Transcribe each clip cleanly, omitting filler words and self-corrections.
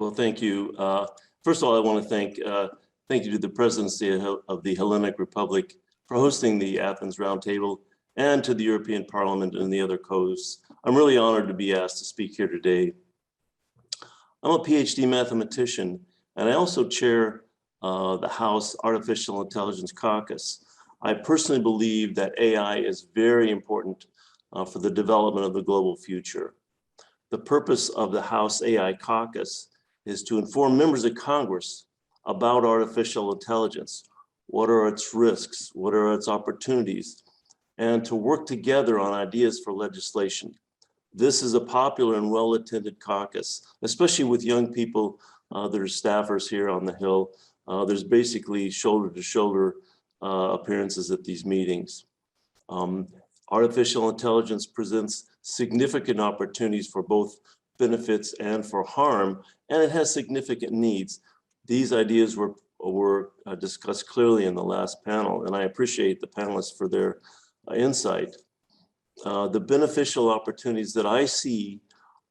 Well, thank you. First of all, I want to thank you to the presidency of the Hellenic Republic for hosting the Athens Roundtable, and to the European Parliament and the other coasts. I'm really honored to be asked to speak here today. I'm a PhD mathematician, and I also chair the House Artificial Intelligence Caucus. I personally believe that AI is very important for the development of the global future. The purpose of the House AI Caucus is to inform members of Congress about artificial intelligence. What are its risks? What are its opportunities? And to work together on ideas for legislation. This is a popular and well-attended caucus, especially with young people that are staffers here on the Hill. There's basically shoulder-to-shoulder appearances at these meetings. Artificial intelligence presents significant opportunities for both benefits and for harm, and it has significant needs. These ideas were discussed clearly in the last panel, and I appreciate the panelists for their insight. The beneficial opportunities that I see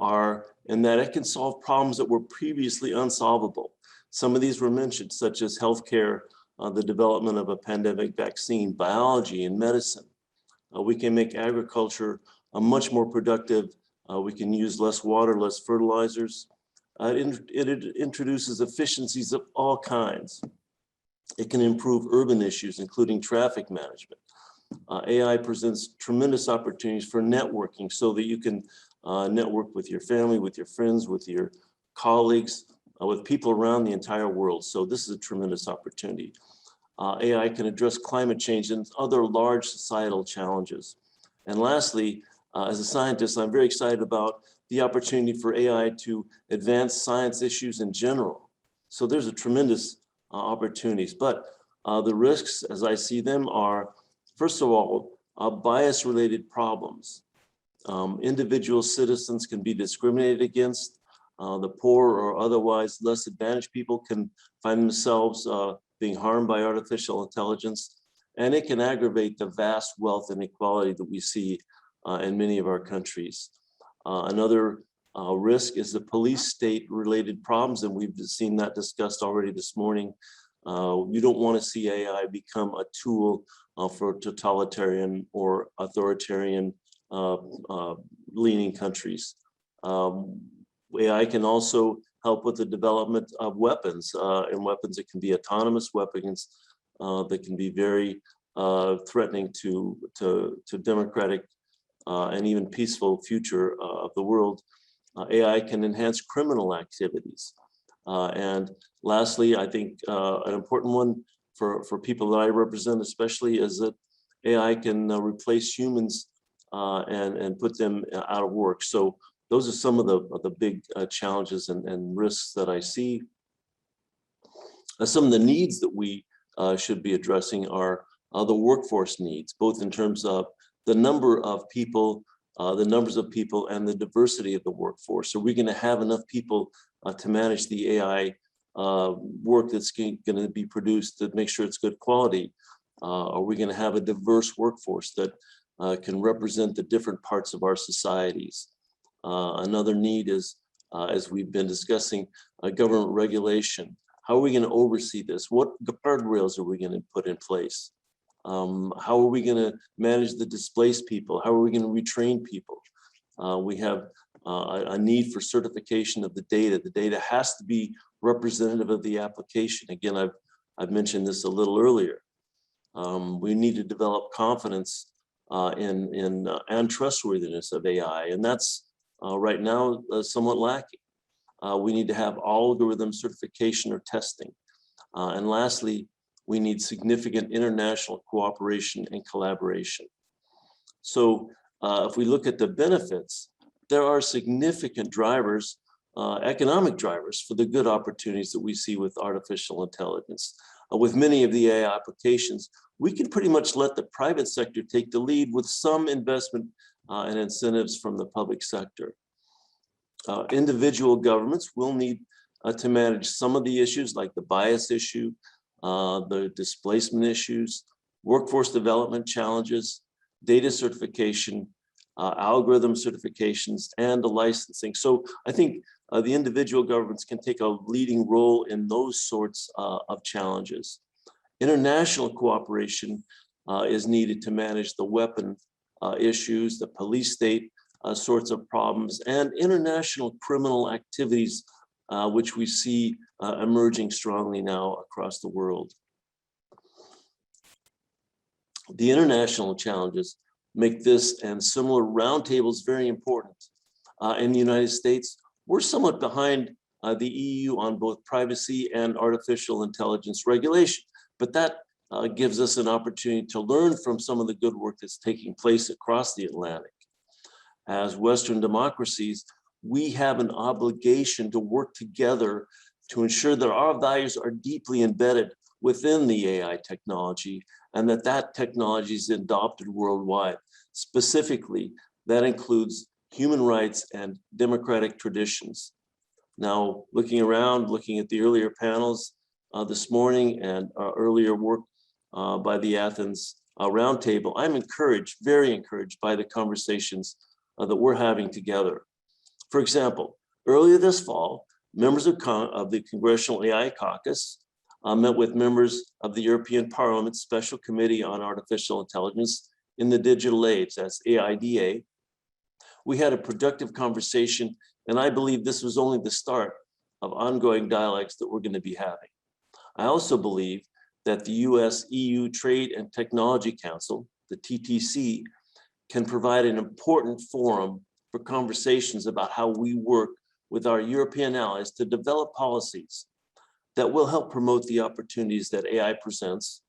are in that it can solve problems that were previously unsolvable. Some of these were mentioned, such as healthcare, the development of a pandemic vaccine, biology, and medicine. We can make agriculture much more productive. We can use less water, less fertilizers. It introduces efficiencies of all kinds. It can improve urban issues, including traffic management. AI presents tremendous opportunities for networking so that you can network with your family, with your friends, with your colleagues, with people around the entire world. So this is a tremendous opportunity. AI can address climate change and other large societal challenges. And lastly, as a scientist, I'm very excited about the opportunity for AI to advance science issues in general. So there's a tremendous opportunities, but the risks as I see them are, first of all, bias-related problems. Individual citizens can be discriminated against. The poor or otherwise less advantaged people can find themselves being harmed by artificial intelligence, and it can aggravate the vast wealth inequality that we see in many of our countries. Another risk is the police state related problems, and we've seen that discussed already this morning. You don't want to see AI become a tool for totalitarian or authoritarian leaning countries. AI can also help with the development of weapons, and weapons that can be autonomous weapons that can be very threatening to democratic and even peaceful future of the world. AI can enhance criminal activities. And lastly, I think an important one for people that I represent especially is that AI can replace humans and put them out of work. So those are some of the big challenges and risks that I see. Some of the needs that we should be addressing are the workforce needs, both in terms of the number of people, the numbers of people, and the diversity of the workforce. Are we going to have enough people to manage the AI work that's going to be produced to make sure it's good quality? Are we going to have a diverse workforce that can represent the different parts of our societies? Another need is, as we've been discussing, government regulation. How are we going to oversee this? What guardrails are we going to put in place? How are we going to manage the displaced people? How are we going to retrain people? We have a need for certification of the data. The data has to be representative of the application. Again, I've mentioned this a little earlier. We need to develop confidence and trustworthiness of AI, and that's right now somewhat lacking. We need to have algorithm certification or testing. And lastly, we need significant international cooperation and collaboration. So if we look at the benefits, there are significant drivers, economic drivers for the good opportunities that we see with artificial intelligence. With many of the AI applications, we can pretty much let the private sector take the lead with some investment and incentives from the public sector. Individual governments will need to manage some of the issues like the bias issue, the displacement issues, workforce development challenges, data certification, algorithm certifications, and the licensing. So I think the individual governments can take a leading role in those sorts of challenges. International cooperation is needed to manage the weapon issues, the police state sorts of problems, and international criminal activities, which we see emerging strongly now across the world. The international challenges make this and similar roundtables very important. In the United States, we're somewhat behind the EU on both privacy and artificial intelligence regulation, but that gives us an opportunity to learn from some of the good work that's taking place across the Atlantic. As Western democracies, we have an obligation to work together to ensure that our values are deeply embedded within the AI technology and that that technology is adopted worldwide. Specifically, that includes human rights and democratic traditions. Now, looking around, looking at the earlier panels this morning and earlier work by the Athens Roundtable, I'm encouraged, very encouraged by the conversations that we're having together. For example, earlier this fall, members of the Congressional AI Caucus met with members of the European Parliament's Special Committee on Artificial Intelligence in the Digital Age, that's AIDA. We had a productive conversation, and I believe this was only the start of ongoing dialogues that we're going to be having. I also believe that the US-EU Trade and Technology Council, the TTC, can provide an important forum for conversations about how we work with our European allies to develop policies that will help promote the opportunities that AI presents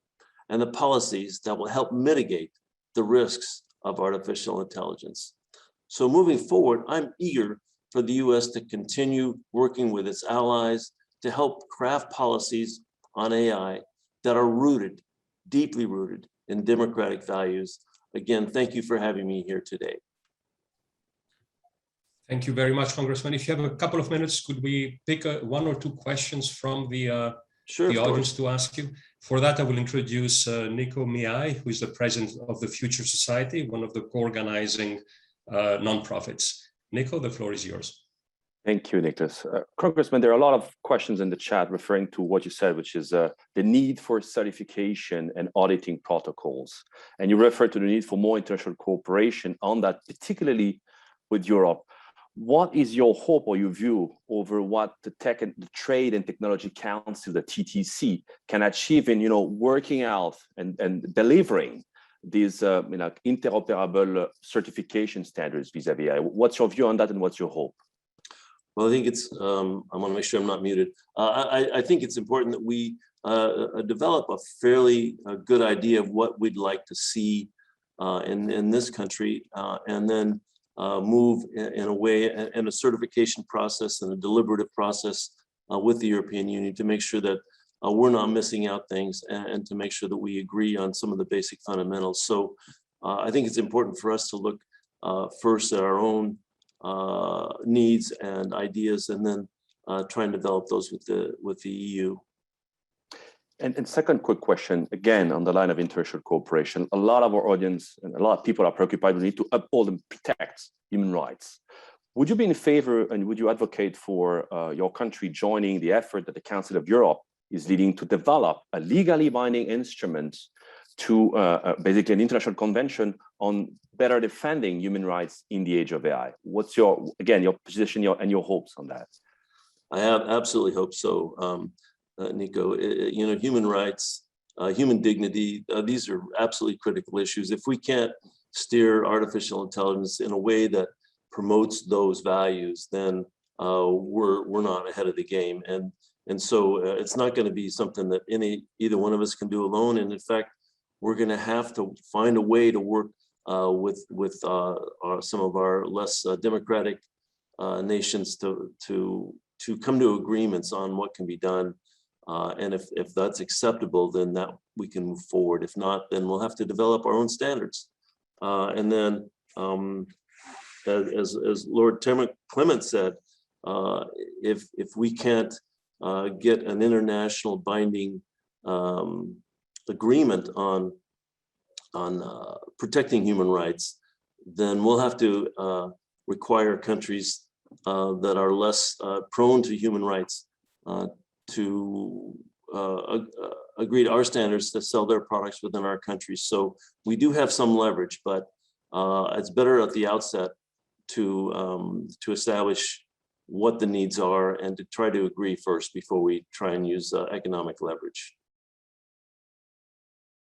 and the policies that will help mitigate the risks of artificial intelligence. So moving forward, I'm eager for the US to continue working with its allies to help craft policies on AI that are rooted, deeply rooted in democratic values. Again, thank you for having me here today. Thank you very much, Congressman. If you have a couple of minutes, could we pick one or two questions from the audience to ask you? For that, I will introduce Nico Miai, who is the president of the Future Society, one of the co-organizing nonprofits. Nico, the floor is yours. Thank you, Nicholas. Congressman, there are a lot of questions in the chat referring to what you said, which is the need for certification and auditing protocols. And you refer to the need for more international cooperation on that, particularly with Europe. What is your hope or your view over what the Trade and Technology Council, the TTC, can achieve in working out and delivering these interoperable certification standards vis-a-vis AI? What's your view on that, and what's your hope? Well, I think it's, I want to make sure I'm not muted. I think it's important that we develop a fairly good idea of what we'd like to see in this country, and then move in a way, and a certification process and a deliberative process with the European Union to make sure that we're not missing out things, and to make sure that we agree on some of the basic fundamentals. So I think it's important for us to look first at our own needs and ideas, and then try and develop those with the EU. And second quick question, again, on the line of international cooperation, a lot of our audience and a lot of people are preoccupied with the need to uphold and protect human rights. Would you be in favor, and would you advocate for your country joining the effort that the Council of Europe is leading to develop a legally binding instrument to basically an international convention on better defending human rights in the age of AI? What's your position and your hopes on that? I absolutely hope so, Nico. Human rights, human dignity, these are absolutely critical issues. If we can't steer artificial intelligence in a way that promotes those values, then we're not ahead of the game. And so it's not going to be something that either one of us can do alone. And in fact, we're going to have to find a way to work with some of our less democratic nations to come to agreements on what can be done. And if that's acceptable, then that we can move forward. If not, then we'll have to develop our own standards. And then, as Lord Clement said, if we can't get an international binding agreement on protecting human rights, then we'll have to require countries that are less prone to human rights to agree to our standards to sell their products within our country. So we do have some leverage, but it's better at the outset to establish what the needs are and to try to agree first before we try and use economic leverage.